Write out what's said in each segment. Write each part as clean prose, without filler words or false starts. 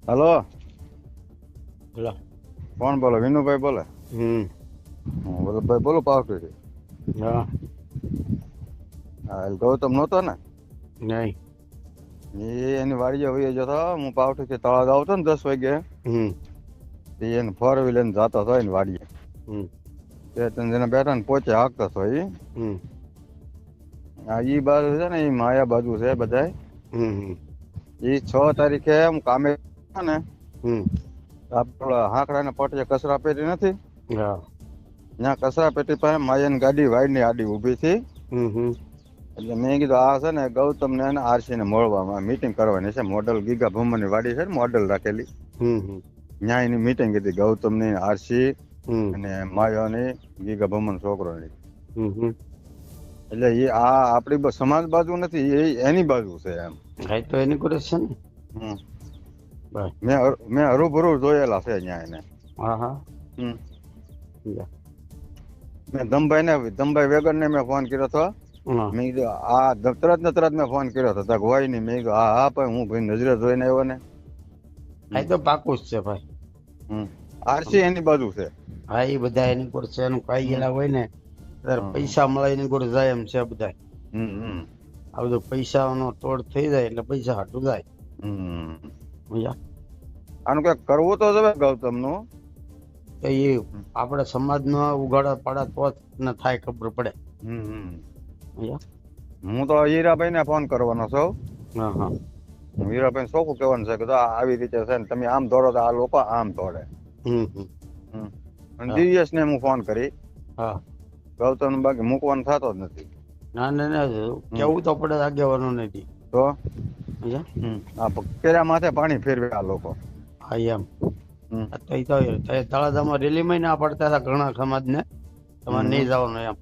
Hello, બોલો. કોણ બોલે? વિનુભાઈ બોલે. વલ્લભભાઈ બોલો પાવથી. હા. હા, ગૌતમ નહોતો ને? નહીં. એની વાડીએ વહી જતો. હું પાવઠીથી તળાવ આવતો ને 10 વાગે. હમ. એને 4 વ્હીલર લઈને જતો હતો એની વાડીએ. હમ. બે ત્રણ જણા બેઠા ને પોચે હાંકતો હતો એ. હમ. ઈ બાજુ છે ને, એ માયા બાજુ છે બધાય. હમ. ઈ 6 તારીખે હું કામે ને હમ. આપડે હાંકડાના પટીએ કચરા પેટી નથી. હા. ત્યાં કચરા પેટી પાસે માયાની ગાડી વાડીની આડી ઊભી હતી. હમ. હમ. એટલે મેં કીધું આ છે ને ગૌતમ ને આરસી ને મળવામાં મીટિંગ કરવાની છે. મોડલ ગીગા ભૂમની વાડી છે ને, મોડલ રાખેલી. હમ. ત્યાં એની મીટિંગ હતી ગૌતમ ની, આરસી હમ. અને માયાની, ગીગા ભૂમન છોકરોની. હમ. એટલે એ આ આપણી સમાજ બાજુ નથી, એ એની બાજુ છે એમ. હા, તો એની કરે છે ને. હમ. બસ. મેં હરૂભરૂ જોયેલા છે ત્યાં એને. હા. હા. હમ. જા. મેં ધમભાઈ વેગર ને મેં ફોન કર્યો હતો. હા. મેં કીધું આ તરત મેં ફોન કર્યો હતો. તક હોય નહીં. મેં કીધું હા પણ હું ભાઈ નજરે જોઈને આવ્યો ને. હા, તો પાકું જ છે ભાઈ. હમ. આરસી એની બાજુ છે. હા, એ બધા એની કોર છે. એનું ખાઈ ગયેલા હોય ને ત્યારે હમ. પૈસા મળે એની કોર જાય એમ છે બધા. હમ. આ બધું પૈસાનો તોડ થઈ જાય એટલે પૈસા હાટું જાય. હમ. સમજ્યા? આનું કઈક કરવું તો જ ગૌતમ નું. તો એ આપણે સમાજનો ઉઘાડા પાડા તો જ ને થાય ખબર પડે. સમજ્યા? હું તો હીરાભાઈ ને ફોન કરવાનો છું. હા. હા. હીરાભાઈ શું કહેવાનું છે કે આવી રીતે છે ને તમે આમ દોડો તો આ લોકો આમ દોડે. હમ. અને હા. દિવ્યેશ ને હું ફોન કરી. હા. ગૌતમ બાકી મૂકવાનો થતો જ નથી. ના કેવું તો પડે આગેવાનો નથી. તો સમજ્યા? આ કેરા માથે પાણી ફેરવે આ લોકો. હા એમ. હમ. તો તળાજામાં રેલીમાં ના પડતા હતા ઘણા સમાજને તમારે નહીં જવાનું એમ.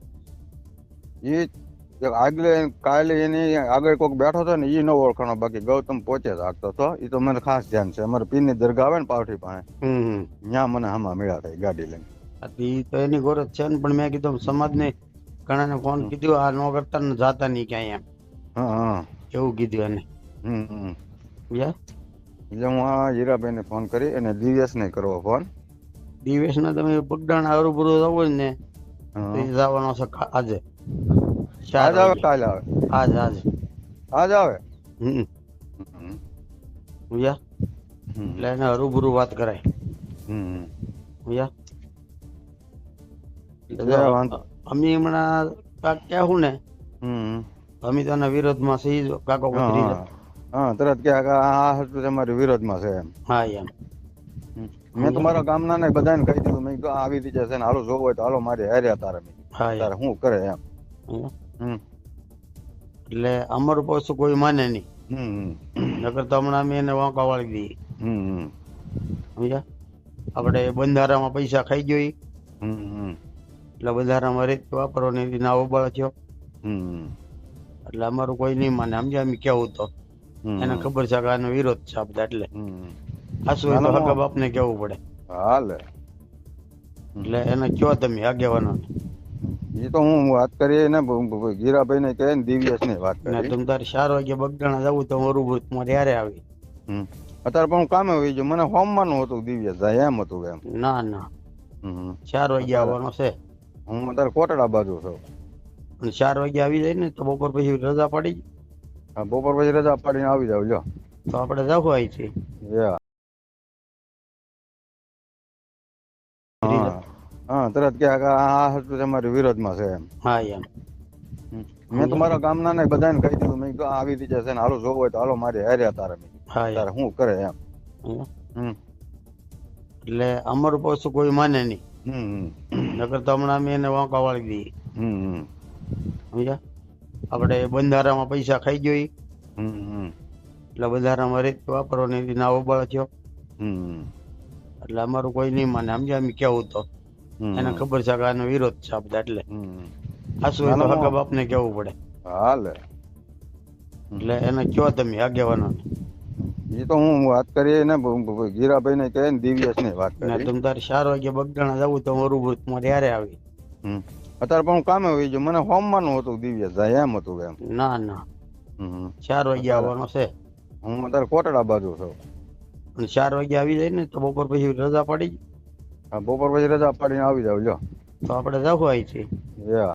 આગલે કાલે એની આગળ કોઈક બેઠો હતો ને એ ન ઓળખાણો. બાકી ગૌતમ પોચે જ હાંકતો હતો. એ તો મને ખાસ ધ્યાન છે. અમારે પીરની દરગાહ આવે ને પાવઠી પાસે, ત્યાં મને આમાં મળ્યા થાય ગાડી લઈને. એ તો એની ગોરજ છે ને, પણ મેં કીધું સમાજને ઘણાને ફોન કીધું આ ન કરતા ને જાતા નહીં ક્યાંય એમ. હા. એવું કીધું એને. એટલે હું આ હીરાભાઈને ફોન કરી અને દિવ્યેશને કરવો ફોન. દિવેશને તમે પગડાણા હરુભરું જવું ને તો એ જવાનો છે આજે 4 આજ આવે વાગે. કાલે આવે? આજ આજ આવે. સમજ્યા? એટલે એને હરુભરું વાત કરાય. સમજ્યા? અમે હમણાં કાક કહેવું ને અમે તો એના વિરોધમાં છીએ કાકો ભત્રીજા. હા, તરત કે આ હતું તમારી વિરોધમાં છે એમ. હા એમ. મેં તમારા ગામના ને બધાને કહી દીધું. મેં કીધું આવી રીતે છે ને, હાલો જોવો હોય તો હાલો મારી હારે તારે હા એમ. તારે શું કરે એમ. એટલે અમારું પાછું કોઈ માને નહીં. નકર તો હમણાં અમે એને વાંકા વાળી દઈએ. સમજ્યા? આપણે બંધારામાં પૈસા ખાઈ ગયો એટલે બંધારામાં રીત વાપરવાની ના ઉબાળો થયો. એટલે અમારું કોઈ નહીં માને. સમજ્યા? અમે કેવું તો એને ખબર છે કે આનો વિરોધ છે આ બધા. એટલે હાસુ હોય તો હગા બાપને કેવું પડે. હાલે. એટલે એને કયો તમે આગેવાનો. એ તો હું વાત કરી ને ગીરાભાઈ ને કહે ને દિવ્યેશ ને વાત ને કરી. તમે તારે 4 વાગે બગડાણા જવું તો બરોબર તમારે યારે આવી. અત્યારે પણ હું કામે હોય છે. મને હોમવાનું હતું દિવ્યેશ જાય એમ હતું એમ. ના 4 વાગે આવવાનો છે. હું અત્યારે કોટડા બાજુ છું. અને 4 વાગે આવી જાય ને તો બપોર પછી રજા પડી. બપોર પછી રજા પાડીને આવી જાવ. જો તો આપણે જવું અહીંથી. હા, તરત કે આ હતું તમારી વિરોધમાં છે એમ. હા એમ. મેં તમારા ગામના ને બધાને કહી દીધું. મેં કીધું આવી રીતે છે ને, હાલો જોવો હોય તો હાલો મારી હારે તારે તારે શું કરે એમ. એટલે અમારું પાછું કોઈ માને નહીં. નકર તો હમણાં અમે એને વાંકા વાળી દઈએ. સમજ્યા? આપણે બંધારામાં પૈસા ખાઈ ગયો એટલે બંધારામાં રીત વાપરવાની ના ઉબાળો થયો. એટલે અમારું કોઈ નહીં માને. સમજ્યા? અમે કેવું તો એને ખબર છે કે આનો વિરોધ છે આ બધા. એટલે હાસુ હોય તો હગા બાપને કેવું પડે. હાલે. એટલે એને કયો તમે આગેવાનો. એ તો હું વાત કરી ને ગીરાભાઈ ને કહે ને દિવ્યેશ ને વાત કરી. તમે તારે 4 વાગે બગડાણા જવું તો બરોબર તમારે યારે આવી. અત્યારે પણ હું કામે હોય છે. મને હોમવાનું હતું દિવ્યેશ જાય એમ હતું એમ. ના 4 વાગે આવવાનો છે. હું અત્યારે કોટડા બાજુ છું. અને 4 વાગે આવી જાય ને તો બપોર પછી રજા પાડી હા, બપોર પછી રજા પાડીને આવી જાવ લ્યો. તો આપણે જાવ અહીંથી. યા